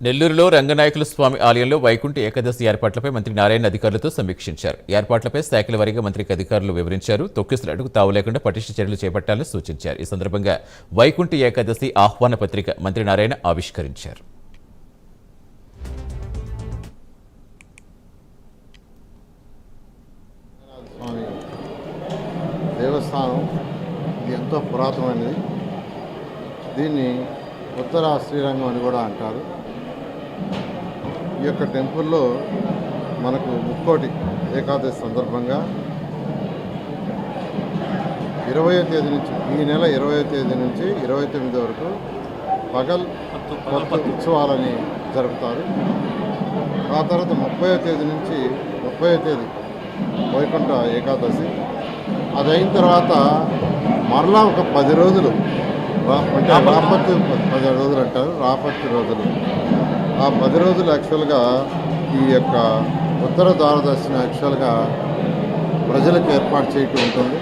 నెల్లూరులో రంగనాయకుల స్వామి ఆలయంలో వైకుంఠ ఏకాదశి ఏర్పాట్లపై మంత్రి నారాయణ అధికారులతో సమీక్షించారు. ఏర్పాట్లపై శాఖల వారీగా మంత్రికి అధికారులు వివరించారు. తొక్కిసలాటకు తావు లేకుండా పటిష్ట చర్యలు చేపట్టాలని సూచించారు. ఈ సందర్భంగా వైకుంఠ ఏకాదశి ఆహ్వాన పత్రిక మంత్రి నారాయణ ఆవిష్కరించారు. దేవస్థానం ఇది ఎంతో పురాతనమైనది. దీన్ని ఉత్తర శ్రీరంగం అని కూడా అంటారు. ఈ యొక్క టెంపుల్లో మనకు ముక్కోటి ఏకాదశి సందర్భంగా 20వ తేదీ నుంచి ఈ నెల 20వ తేదీ నుంచి 29 వరకు పగల్ ఉత్సవాలని జరుపుతారు. ఆ తర్వాత 30వ తేదీ నుంచి 30వ తేదీ వైకుంఠ ఏకాదశి. అది అయిన తర్వాత మరలా ఒక 10 రోజులు అంటే రాపత్తి 10 రోజులు అంటారు, రాపత్తి రోజులు. ఆ 10 రోజులు యాక్చువల్గా ఈ యొక్క ఉత్తర ద్వారదర్శనం యాక్చువల్గా ప్రజలకు ఏర్పాటు చేయటం ఉంటుంది.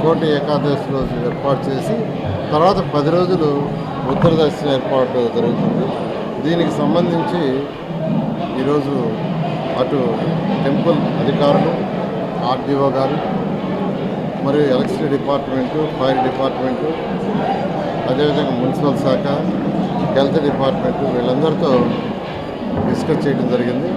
కోటి ఏకాదశి రోజు ఏర్పాటు చేసి తర్వాత 10 రోజులు ఉత్తర దర్శనం ఏర్పాటు జరుగుతుంది. దీనికి సంబంధించి ఈరోజు అటు టెంపుల్ అధికారులు, ఆర్డీఓ గారు, మరియు ఎలక్ట్రిసిటీ డిపార్ట్మెంటు, ఫైర్ డిపార్ట్మెంటు, అదేవిధంగా మున్సిపల్ శాఖ, హెల్త్ డిపార్ట్మెంటు వీళ్ళందరితో డిస్కస్ చేయడం జరిగింది.